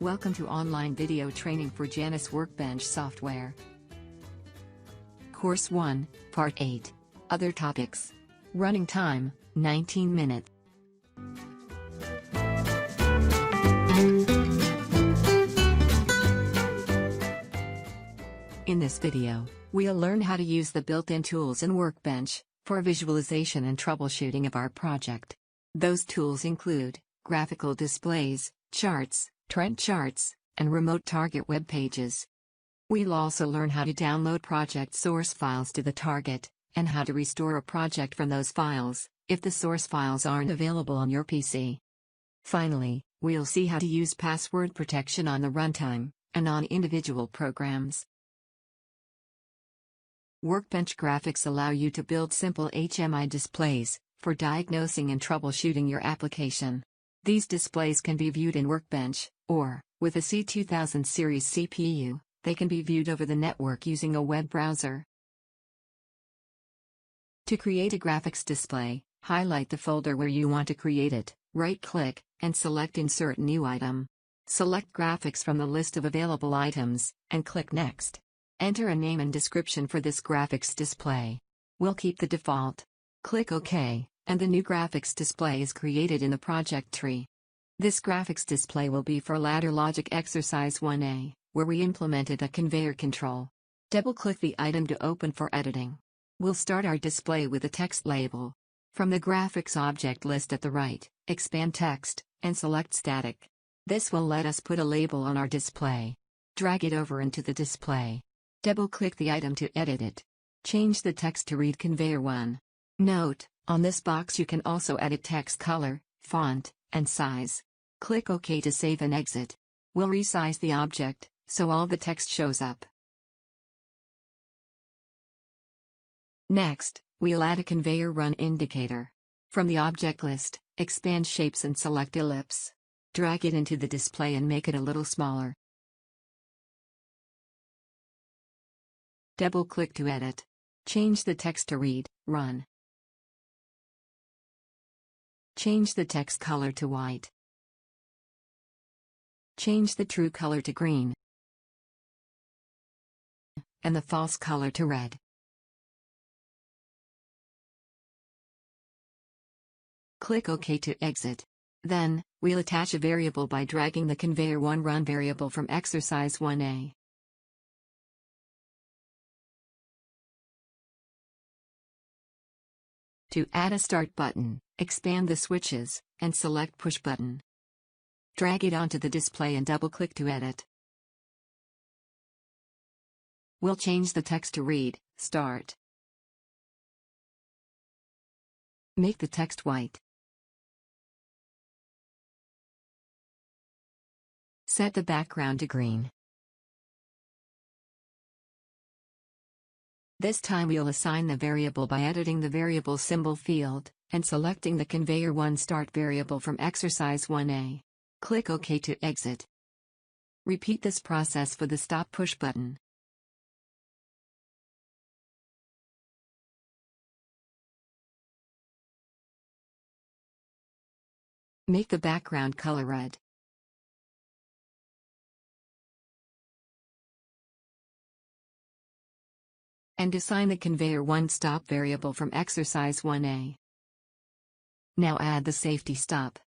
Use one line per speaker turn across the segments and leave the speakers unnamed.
Welcome to online video training for Janus Workbench software. Course 1, Part 8. Other topics. Running time, 19 minutes. In this video, we'll learn how to use the built-in tools in Workbench for visualization and troubleshooting of our project. Those tools include graphical displays, charts, trend charts, and remote target web pages. We'll also learn how to download project source files to the target, and how to restore a project from those files, if the source files aren't available on your PC. Finally, we'll see how to use password protection on the runtime, and on individual programs. Workbench graphics allow you to build simple HMI displays for diagnosing and troubleshooting your application. These displays can be viewed in Workbench, or, with a C2000 series CPU, they can be viewed over the network using a web browser. To create a graphics display, highlight the folder where you want to create it, right-click, and select Insert New Item. Select Graphics from the list of available items, and click Next. Enter a name and description for this graphics display. We'll keep the default. Click OK, and the new graphics display is created in the project tree. This graphics display will be for Ladder Logic Exercise 1A, where we implemented a conveyor control. Double-click the item to open for editing. We'll start our display with a text label. From the graphics object list at the right, expand text, and select static. This will let us put a label on our display. Drag it over into the display. Double-click the item to edit it. Change the text to read Conveyor 1. Note, on this box you can also edit text color, font, and size. Click OK to save and exit. We'll resize the object, so all the text shows up. Next, we'll add a conveyor run indicator. From the object list, expand shapes and select ellipse. Drag it into the display and make it a little smaller. Double-click to edit. Change the text to read, run. Change the text color to white. Change the true color to green. And the false color to red. Click OK to exit. Then, we'll attach a variable by dragging the Conveyor 1 run variable from Exercise 1A. To add a Start button, expand the switches, and select Push button. Drag it onto the display and double-click to edit. We'll change the text to read, Start. Make the text white. Set the background to green. This time we'll assign the variable by editing the variable symbol field, and selecting the Conveyor 1 Start variable from Exercise 1A. Click OK to exit. Repeat this process for the Stop Push button. Make the background color red. And assign the Conveyor 1 Stop variable from Exercise 1A. Now add the safety stop.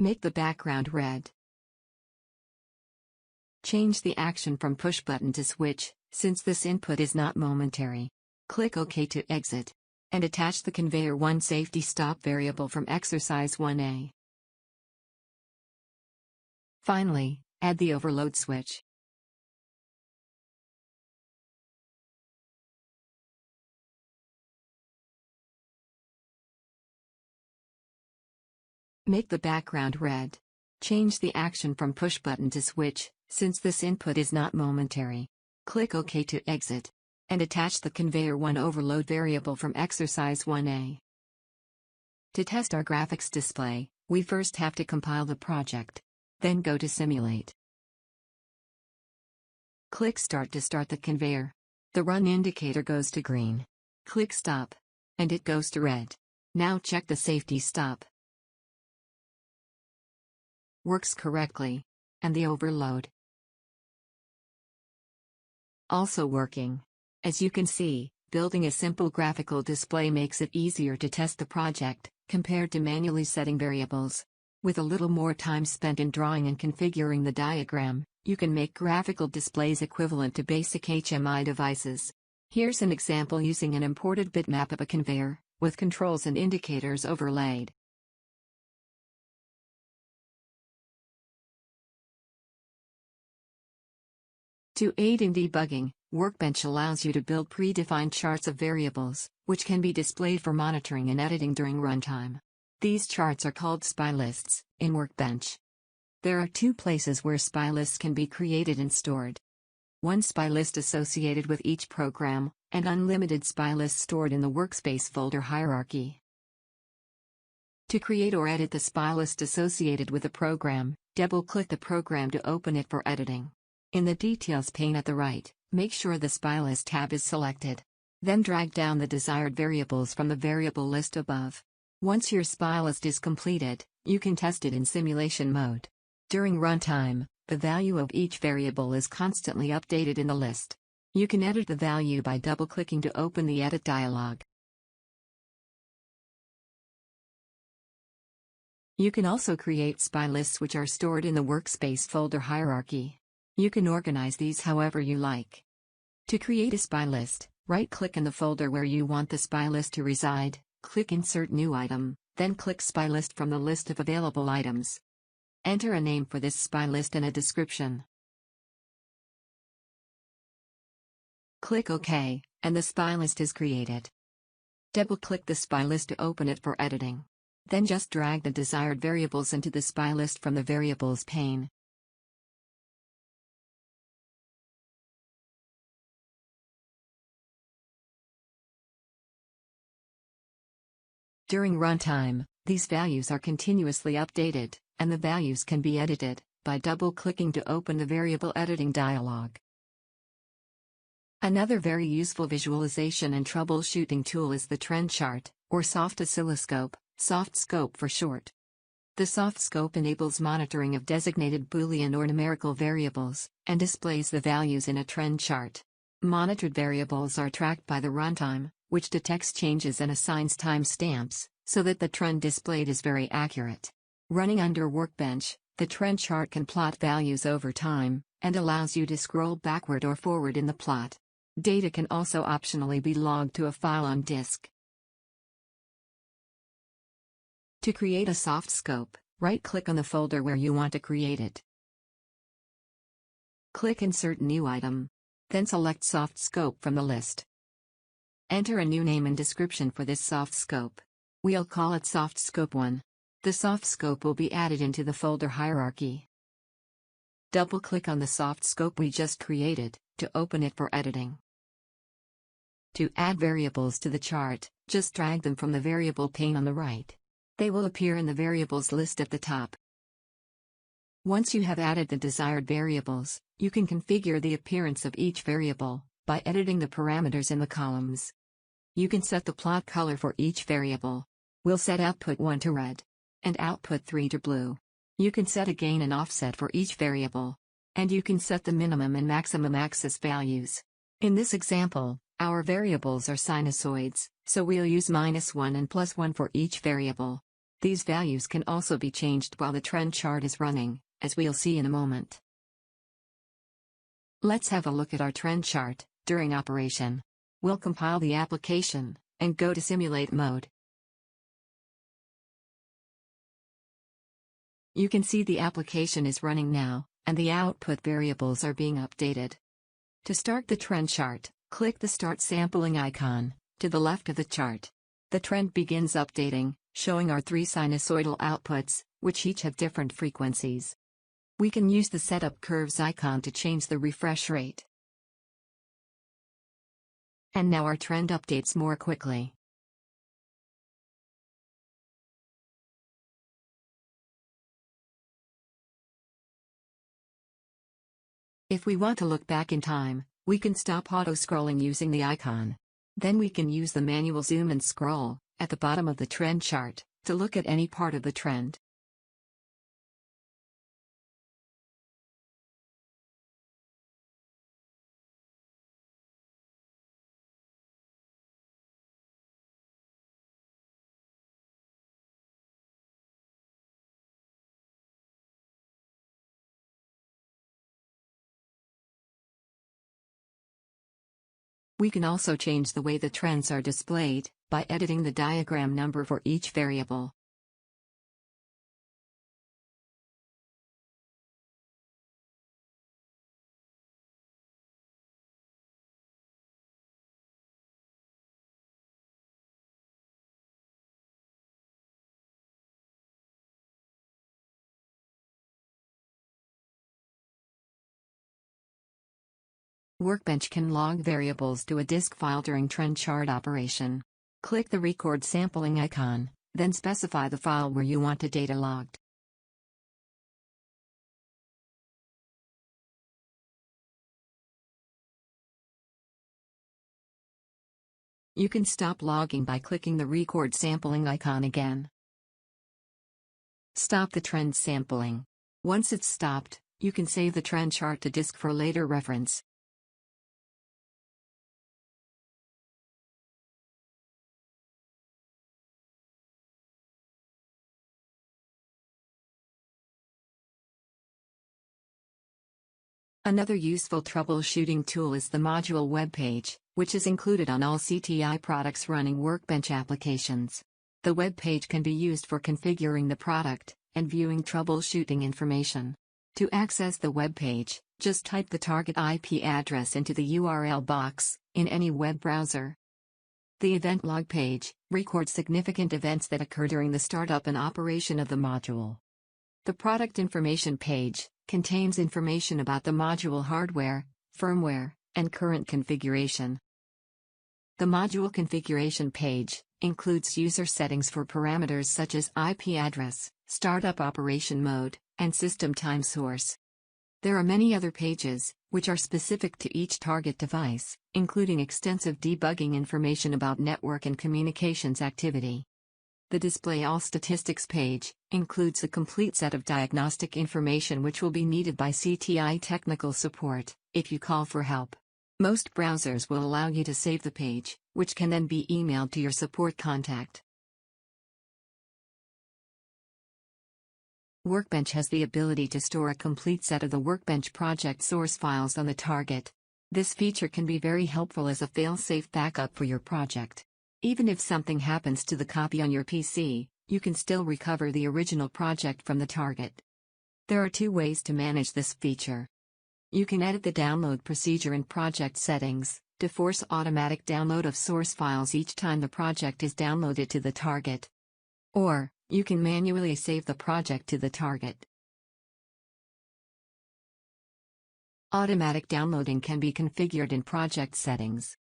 Make the background red. Change the action from push button to switch, since this input is not momentary. Click OK to exit. And attach the Conveyor 1 Safety Stop variable from Exercise 1A. Finally, add the overload switch. Make the background red. Change the action from push button to switch, since this input is not momentary. Click OK to exit. And attach the Conveyor 1 overload variable from Exercise 1A. To test our graphics display, we first have to compile the project. Then go to Simulate. Click Start to start the conveyor. The run indicator goes to green. Click Stop. And it goes to red. Now check the safety stop. Works correctly. And the overload. Also working. As you can see, building a simple graphical display makes it easier to test the project, compared to manually setting variables. With a little more time spent in drawing and configuring the diagram, you can make graphical displays equivalent to basic HMI devices. Here's an example using an imported bitmap of a conveyor, with controls and indicators overlaid. To aid in debugging, Workbench allows you to build predefined charts of variables, which can be displayed for monitoring and editing during runtime. These charts are called SPI lists in Workbench. There are two places where SPI lists can be created and stored. One SPI list associated with each program, and unlimited SPI lists stored in the workspace folder hierarchy. To create or edit the SPI list associated with a program, double-click the program to open it for editing. In the Details pane at the right, make sure the SPI list tab is selected. Then drag down the desired variables from the variable list above. Once your SPI list is completed, you can test it in simulation mode. During runtime, the value of each variable is constantly updated in the list. You can edit the value by double-clicking to open the Edit dialog. You can also create SPI lists which are stored in the workspace folder hierarchy. You can organize these however you like. To create a SPI list, right-click in the folder where you want the SPI list to reside, click Insert New Item, then click SPI list from the list of available items. Enter a name for this SPI list and a description. Click OK, and the SPI list is created. Double-click the SPI list to open it for editing. Then just drag the desired variables into the SPI list from the Variables pane. During runtime, these values are continuously updated, and the values can be edited by double-clicking to open the Variable Editing dialog. Another very useful visualization and troubleshooting tool is the trend chart, or soft oscilloscope, Softscope for short. The Softscope enables monitoring of designated Boolean or numerical variables, and displays the values in a trend chart. Monitored variables are tracked by the runtime, which detects changes and assigns timestamps, so that the trend displayed is very accurate. Running under Workbench, the trend chart can plot values over time, and allows you to scroll backward or forward in the plot. Data can also optionally be logged to a file on disk. To create a Softscope, right-click on the folder where you want to create it. Click Insert New Item. Then select Softscope from the list. Enter a new name and description for this Softscope. We'll call it Softscope 1. The Softscope will be added into the folder hierarchy. Double-click on the Softscope we just created, to open it for editing. To add variables to the chart, just drag them from the variable pane on the right. They will appear in the variables list at the top. Once you have added the desired variables, you can configure the appearance of each variable by editing the parameters in the columns. You can set the plot color for each variable. We'll set output 1 to red and output 3 to blue. You can set a gain and offset for each variable. And you can set the minimum and maximum axis values. In this example, our variables are sinusoids, so we'll use -1 and +1 for each variable. These values can also be changed while the trend chart is running, as we'll see in a moment. Let's have a look at our trend chart during operation. We'll compile the application and go to simulate mode. You can see the application is running now, and the output variables are being updated. To start the trend chart, click the Start Sampling icon to the left of the chart. The trend begins updating, showing our 3 sinusoidal outputs, which each have different frequencies. We can use the Setup Curves icon to change the refresh rate. And now our trend updates more quickly. If we want to look back in time, we can stop auto-scrolling using the icon. Then we can use the manual zoom and scroll, at the bottom of the trend chart, to look at any part of the trend. We can also change the way the trends are displayed, by editing the diagram number for each variable. Workbench can log variables to a disk file during trend chart operation. Click the record sampling icon, then specify the file where you want the data logged. You can stop logging by clicking the record sampling icon again. Stop the trend sampling. Once it's stopped, you can save the trend chart to disk for later reference. Another useful troubleshooting tool is the module webpage, which is included on all CTI products running Workbench applications. The webpage can be used for configuring the product and viewing troubleshooting information. To access the webpage, just type the target IP address into the URL box in any web browser. The event log page records significant events that occur during the startup and operation of the module. The product information page contains information about the module hardware, firmware, and current configuration. The module configuration page includes user settings for parameters such as IP address, startup operation mode, and system time source. There are many other pages, which are specific to each target device, including extensive debugging information about network and communications activity. The Display All Statistics page includes a complete set of diagnostic information which will be needed by CTI technical support if you call for help. Most browsers will allow you to save the page, which can then be emailed to your support contact. Workbench has the ability to store a complete set of the Workbench project source files on the target. This feature can be very helpful as a fail-safe backup for your project. Even if something happens to the copy on your PC, you can still recover the original project from the target. There are two ways to manage this feature. You can edit the download procedure in project settings to force automatic download of source files each time the project is downloaded to the target. Or, you can manually save the project to the target. Automatic downloading can be configured in project settings.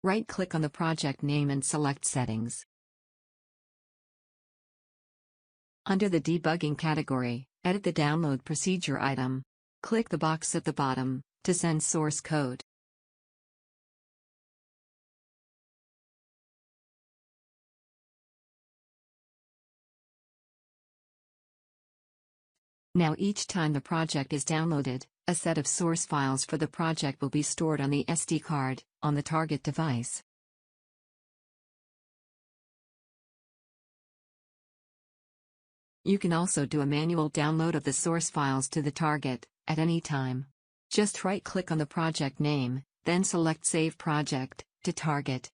Right-click on the project name and select Settings. Under the Debugging category, edit the download procedure item. Click the box at the bottom to send source code. Now each time the project is downloaded, a set of source files for the project will be stored on the SD card on the target device. You can also do a manual download of the source files to the target at any time. Just right-click on the project name, then select Save Project to Target.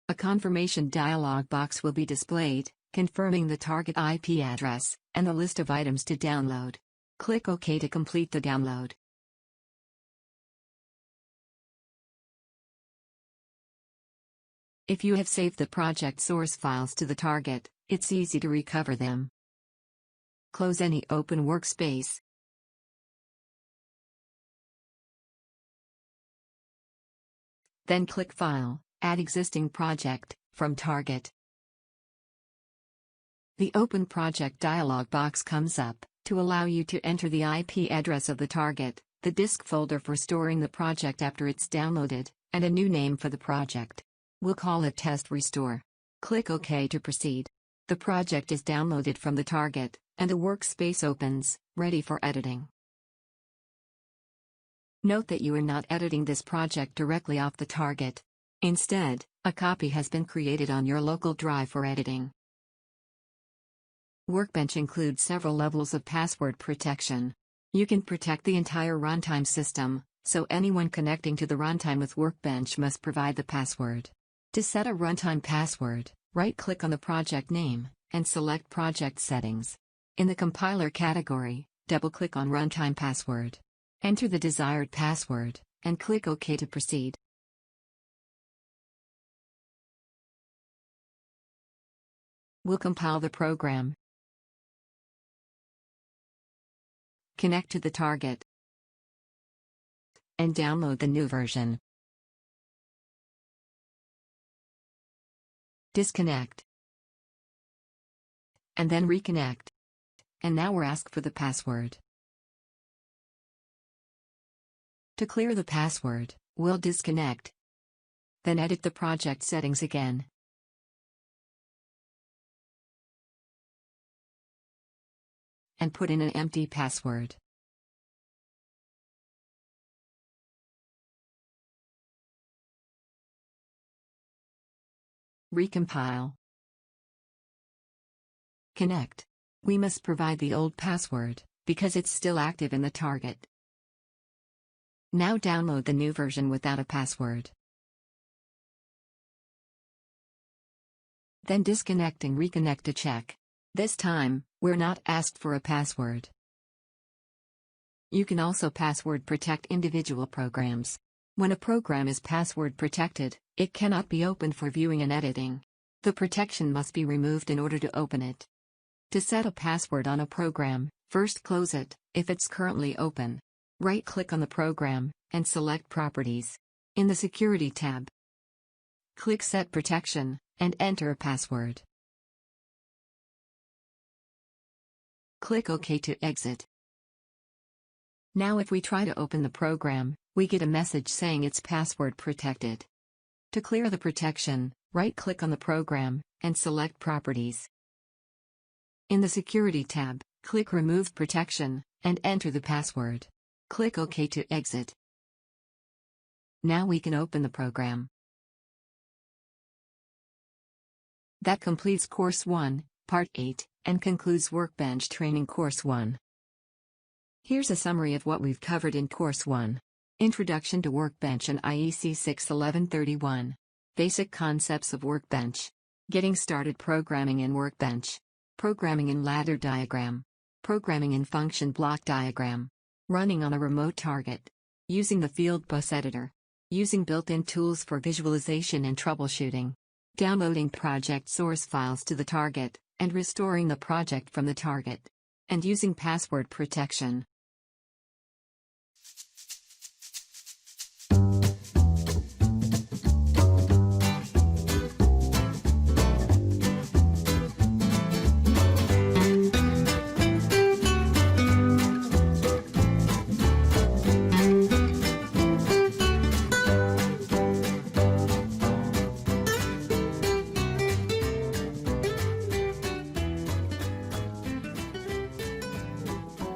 A confirmation dialog box will be displayed, confirming the target IP address and the list of items to download. Click OK to complete the download. If you have saved the project source files to the target, it's easy to recover them. Close any open workspace. Then click File, Add Existing Project, from Target. The Open Project dialog box comes up, to allow you to enter the IP address of the target, the disk folder for storing the project after it's downloaded, and a new name for the project. We'll call it Test Restore. Click OK to proceed. The project is downloaded from the target, and the workspace opens, ready for editing. Note that you are not editing this project directly off the target. Instead, a copy has been created on your local drive for editing. Workbench includes several levels of password protection. You can protect the entire runtime system, so anyone connecting to the runtime with Workbench must provide the password. To set a runtime password, right-click on the project name, and select Project Settings. In the compiler category, double-click on Runtime Password. Enter the desired password, and click OK to proceed. We'll compile the program. Connect to the target. And download the new version. Disconnect. And then reconnect. And now we're asked for the password. To clear the password, we'll disconnect. Then edit the project settings again. And put in an empty password. Recompile. Connect. We must provide the old password, because it's still active in the target. Now download the new version without a password. Then disconnect and reconnect to check. This time, we're not asked for a password. You can also password protect individual programs. When a program is password protected, it cannot be opened for viewing and editing. The protection must be removed in order to open it. To set a password on a program, first close it, if it's currently open. Right-click on the program, and select Properties. In the Security tab, click Set Protection, and enter a password. Click OK to exit. Now if we try to open the program, we get a message saying it's password protected. To clear the protection, right-click on the program, and select Properties. In the Security tab, click Remove Protection, and enter the password. Click OK to exit. Now we can open the program. That completes Course 1, Part 8, and concludes Workbench Training Course 1. Here's a summary of what we've covered in Course 1. Introduction to Workbench and IEC 61131. Basic concepts of Workbench. Getting started programming in Workbench. Programming in ladder diagram. Programming in function block diagram. Running on a remote target. Using the field bus editor. Using built-in tools for visualization and troubleshooting. Downloading project source files to the target, and restoring the project from the target. And using password protection.